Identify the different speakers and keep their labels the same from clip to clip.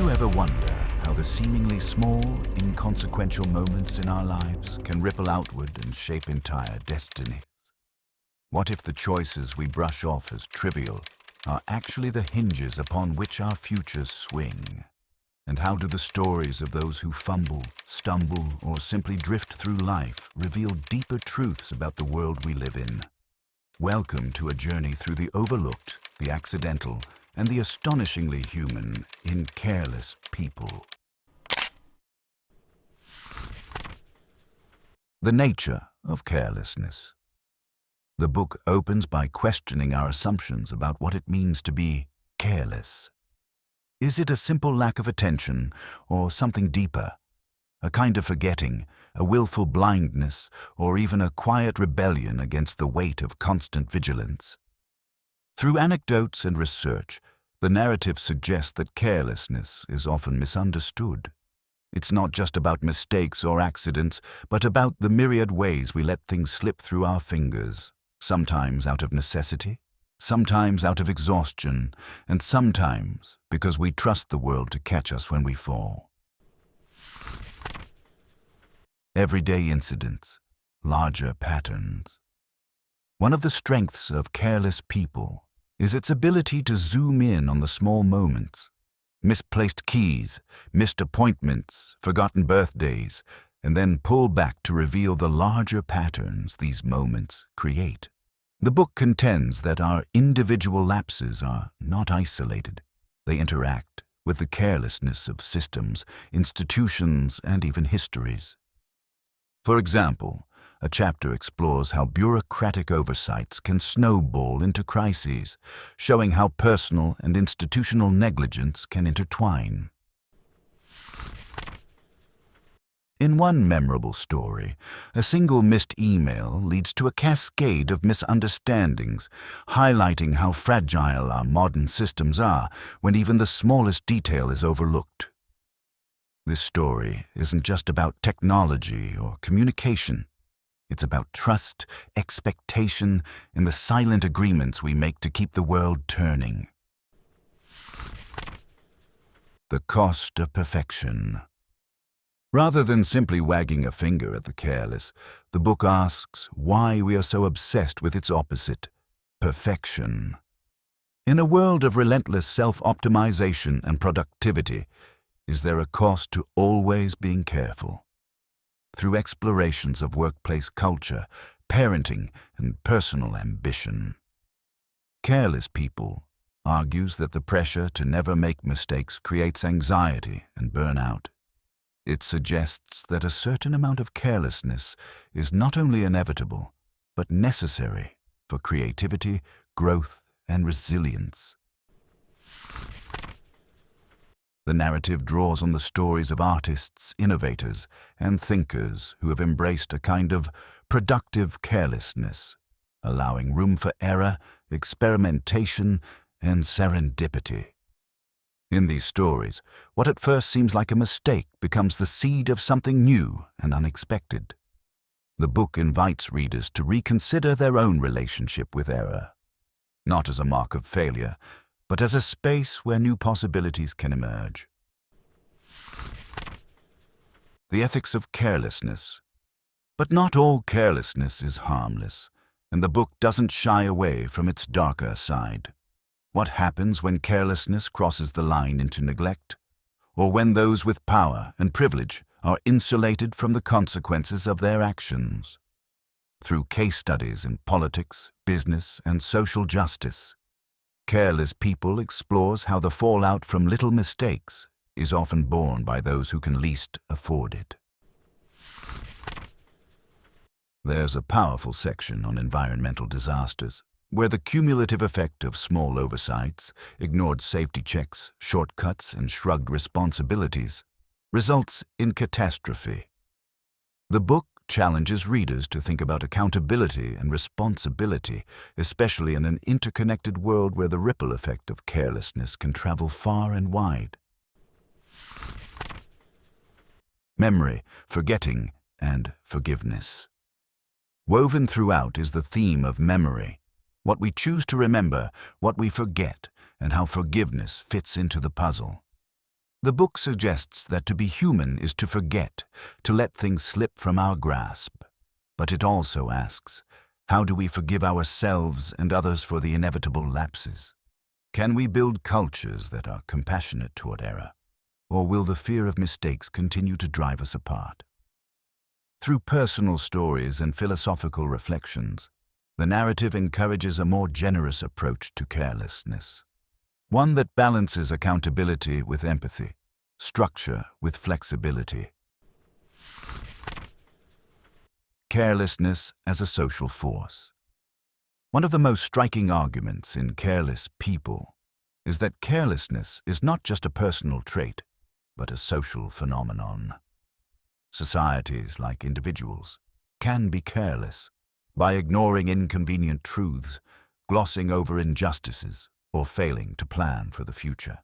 Speaker 1: you ever wonder how the seemingly small, inconsequential moments in our lives can ripple outward and shape entire destinies? What if the choices we brush off as trivial are actually the hinges upon which our futures swing? And how do the stories of those who fumble, stumble, or simply drift through life reveal deeper truths about the world we live in? Welcome to a journey through the overlooked, the accidental, and the astonishingly human in Careless People. The nature of carelessness. The book opens by questioning our assumptions about what it means to be careless. Is it a simple lack of attention, or something deeper? A kind of forgetting, a willful blindness, or even a quiet rebellion against the weight of constant vigilance? Through anecdotes and research, the narrative suggests that carelessness is often misunderstood. It's not just about mistakes or accidents, but about the myriad ways we let things slip through our fingers, sometimes out of necessity, sometimes out of exhaustion, and sometimes because we trust the world to catch us when we fall. Everyday incidents, larger patterns. One of the strengths of Careless People is its ability to zoom in on the small moments. Misplaced keys, missed appointments, forgotten birthdays, and then pull back to reveal the larger patterns these moments create. The book contends that our individual lapses are not isolated. They interact with the carelessness of systems, institutions, and even histories. For example, a chapter explores how bureaucratic oversights can snowball into crises, showing how personal and institutional negligence can intertwine. In one memorable story, a single missed email leads to a cascade of misunderstandings, highlighting how fragile our modern systems are when even the smallest detail is overlooked. This story isn't just about technology or communication. It's about trust, expectation, and the silent agreements we make to keep the world turning. The cost of perfection. Rather than simply wagging a finger at the careless, the book asks why we are so obsessed with its opposite, perfection. In a world of relentless self-optimization and productivity, is there a cost to always being careful? Through explorations of workplace culture, parenting, and personal ambition, Careless People argues that the pressure to never make mistakes creates anxiety and burnout. It suggests that a certain amount of carelessness is not only inevitable, but necessary for creativity, growth, and resilience. The narrative draws on the stories of artists, innovators, and thinkers who have embraced a kind of productive carelessness, allowing room for error, experimentation, and serendipity. In these stories, what at first seems like a mistake becomes the seed of something new and unexpected. The book invites readers to reconsider their own relationship with error, not as a mark of failure, but as a space where new possibilities can emerge. The ethics of carelessness. But not all carelessness is harmless, and the book doesn't shy away from its darker side. What happens when carelessness crosses the line into neglect, or when those with power and privilege are insulated from the consequences of their actions? Through case studies in politics, business, and social justice, Careless People explores how the fallout from little mistakes is often borne by those who can least afford it. There's a powerful section on environmental disasters, where the cumulative effect of small oversights, ignored safety checks, shortcuts, and shrugged responsibilities results in catastrophe. The book challenges readers to think about accountability and responsibility, especially in an interconnected world where the ripple effect of carelessness can travel far and wide. Memory, forgetting, and forgiveness. Woven throughout is the theme of memory, what we choose to remember, what we forget, and how forgiveness fits into the puzzle. The book suggests that to be human is to forget, to let things slip from our grasp. But it also asks, how do we forgive ourselves and others for the inevitable lapses? Can we build cultures that are compassionate toward error? Or will the fear of mistakes continue to drive us apart? Through personal stories and philosophical reflections, the narrative encourages a more generous approach to carelessness, one that balances accountability with empathy, structure with flexibility. Carelessness as a social force. One of the most striking arguments in Careless People is that carelessness is not just a personal trait, but a social phenomenon. Societies, like individuals, can be careless by ignoring inconvenient truths, glossing over injustices, or failing to plan for the future.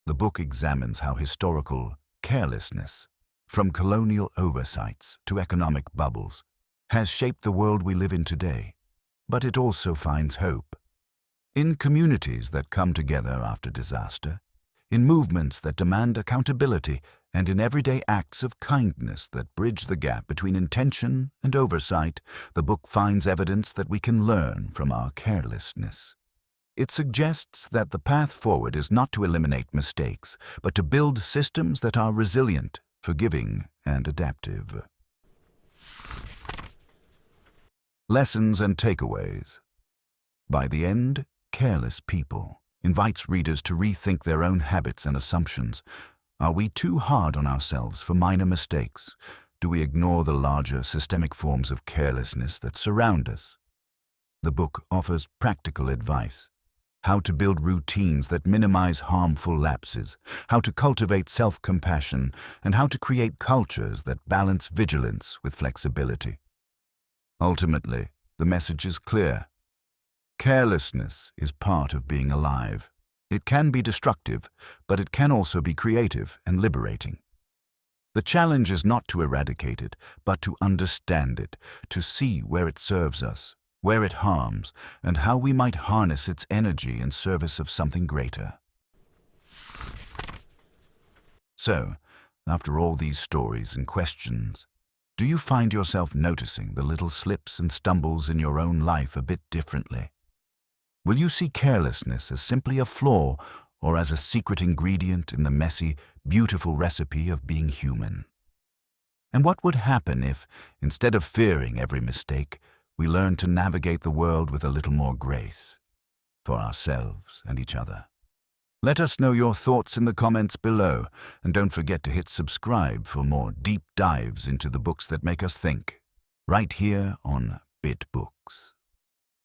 Speaker 1: The book examines how historical carelessness, from colonial oversights to economic bubbles, has shaped the world we live in today. But it also finds hope. In communities that come together after disaster, in movements that demand accountability, and in everyday acts of kindness that bridge the gap between intention and oversight, the book finds evidence that we can learn from our carelessness. It suggests that the path forward is not to eliminate mistakes, but to build systems that are resilient, forgiving, and adaptive. Lessons and takeaways. By the end, Careless People invites readers to rethink their own habits and assumptions. Are we too hard on ourselves for minor mistakes? Do we ignore the larger systemic forms of carelessness that surround us? The book offers practical advice: how to build routines that minimize harmful lapses, how to cultivate self-compassion, and how to create cultures that balance vigilance with flexibility. Ultimately, the message is clear. Carelessness is part of being alive. It can be destructive, but it can also be creative and liberating. The challenge is not to eradicate it, but to understand it, to see where it serves us, where it harms, and how we might harness its energy in service of something greater. So, after all these stories and questions, do you find yourself noticing the little slips and stumbles in your own life a bit differently? Will you see carelessness as simply a flaw or as a secret ingredient in the messy, beautiful recipe of being human? And what would happen if, instead of fearing every mistake, we learned to navigate the world with a little more grace for ourselves and each other? Let us know your thoughts in the comments below, and don't forget to hit subscribe for more deep dives into the books that make us think, right here on BitBooks.